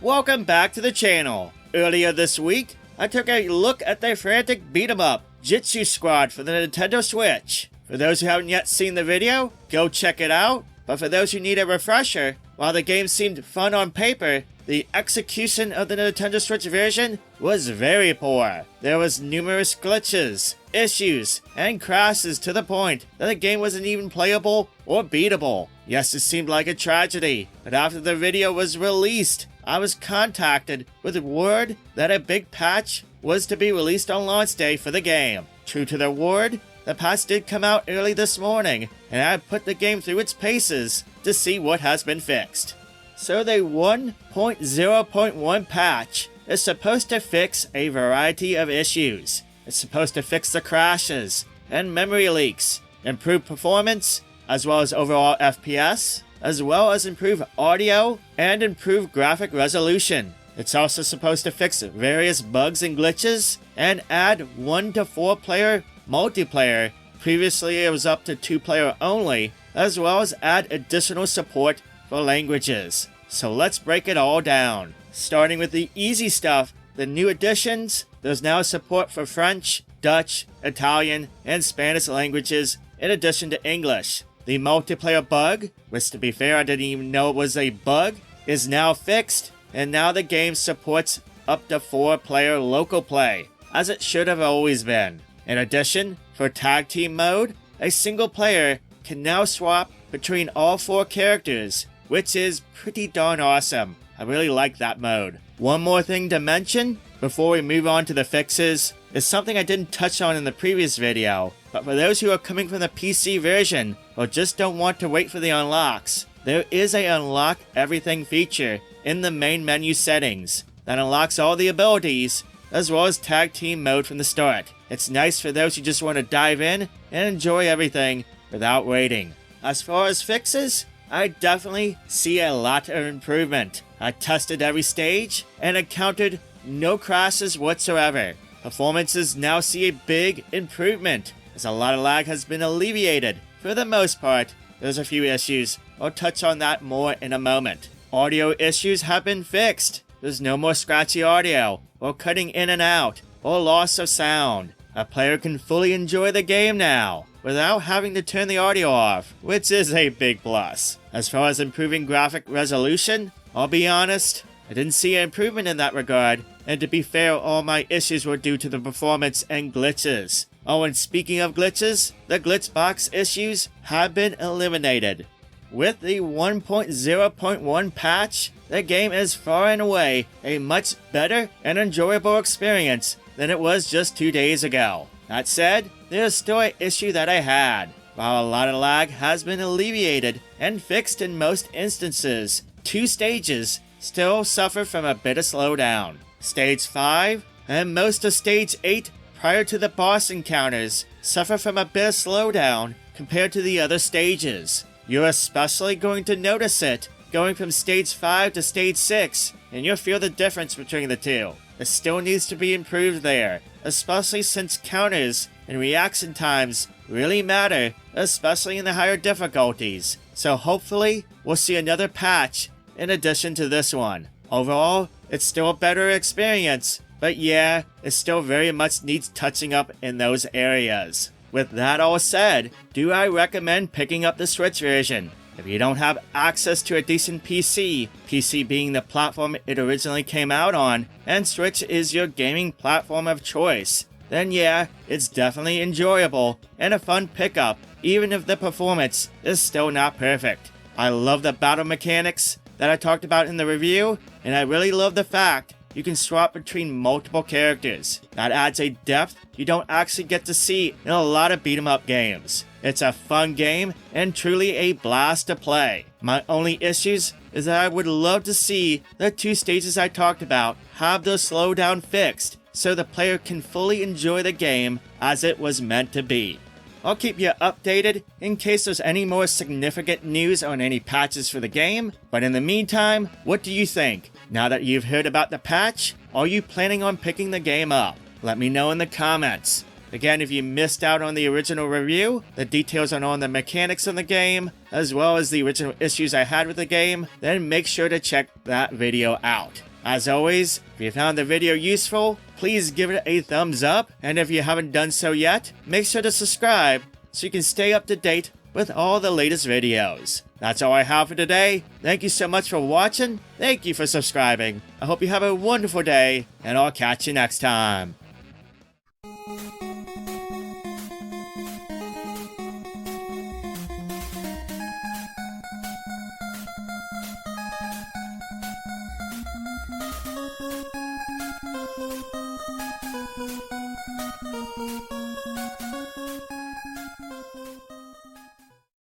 Welcome back to the channel. Earlier this week, I took a look at the frantic beat-em-up Jitsu Squad for the Nintendo Switch. For those who haven't yet seen the video, go check it out. But for those who need a refresher, while the game seemed fun on paper, the execution of the Nintendo Switch version was very poor. There was numerous glitches, issues, and crashes to the point that the game wasn't even playable or beatable. Yes, it seemed like a tragedy, but after the video was released, I was contacted with word that a big patch was to be released on launch day for the game. True to their word, the patch did come out early this morning, and I put the game through its paces to see what has been fixed. So the 1.0.1 patch is supposed to fix a variety of issues. It's supposed to fix the crashes and memory leaks, improve performance, as well as overall FPS, as well as improve audio and improve graphic resolution. It's also supposed to fix various bugs and glitches and add 1 to 4 player multiplayer. Previously it was up to 2 player only, as well as add additional support for languages. So let's break it all down. Starting with the easy stuff, the new additions, there's now support for French, Dutch, Italian, and Spanish languages in addition to English. The multiplayer bug, which to be fair I didn't even know it was a bug, is now fixed, and now the game supports up to 4 player local play, as it should have always been. In addition, for tag team mode, a single player can now swap between all 4 characters, which is pretty darn awesome. I really like that mode. One more thing to mention before we move on to the fixes is something I didn't touch on in the previous video, but for those who are coming from the PC version or just don't want to wait for the unlocks, there is a unlock everything feature in the main menu settings that unlocks all the abilities as well as tag team mode from the start. It's nice for those who just want to dive in and enjoy everything without waiting. As far as fixes, I definitely see a lot of improvement. I tested every stage and encountered no crashes whatsoever. Performances now see a big improvement, as a lot of lag has been alleviated. For the most part, there's a few issues. I'll touch on that more in a moment. Audio issues have been fixed. There's no more scratchy audio, or cutting in and out, or loss of sound. A player can fully enjoy the game now, without having to turn the audio off, which is a big plus. As far as improving graphic resolution, I'll be honest, I didn't see an improvement in that regard, and to be fair, all my issues were due to the performance and glitches. Oh, and speaking of glitches, the glitch box issues have been eliminated. With the 1.0.1 patch, the game is far and away a much better and enjoyable experience than it was just 2 days ago. That said, there's still an issue that I had. While a lot of lag has been alleviated and fixed in most instances, 2 stages still suffer from a bit of slowdown. Stage 5 and most of Stage 8 prior to the boss encounters suffer from a bit of slowdown compared to the other stages. You're especially going to notice it going from Stage 5 to Stage 6, and you'll feel the difference between the two. It still needs to be improved there, especially since counters and reaction times really matter, especially in the higher difficulties. So hopefully, we'll see another patch in addition to this one. Overall, it's still a better experience, but yeah, it still very much needs touching up in those areas. With that all said, do I recommend picking up the Switch version? If you don't have access to a decent PC, PC being the platform it originally came out on, and Switch is your gaming platform of choice, then yeah, it's definitely enjoyable and a fun pickup, even if the performance is still not perfect. I love the battle mechanics that I talked about in the review, and I really love the fact you can swap between multiple characters. That adds a depth you don't actually get to see in a lot of beat-em-up games. It's a fun game and truly a blast to play. My only issues is that I would love to see the 2 stages I talked about have the slowdown fixed so the player can fully enjoy the game as it was meant to be. I'll keep you updated in case there's any more significant news on any patches for the game, but in the meantime, what do you think? Now that you've heard about the patch, are you planning on picking the game up? Let me know in the comments. Again, if you missed out on the original review, the details on the mechanics of the game, as well as the original issues I had with the game, then make sure to check that video out. As always, if you found the video useful, please give it a thumbs up, and if you haven't done so yet, make sure to subscribe so you can stay up to date with all the latest videos. That's all I have for today. Thank you so much for watching. Thank you for subscribing. I hope you have a wonderful day, and I'll catch you next time.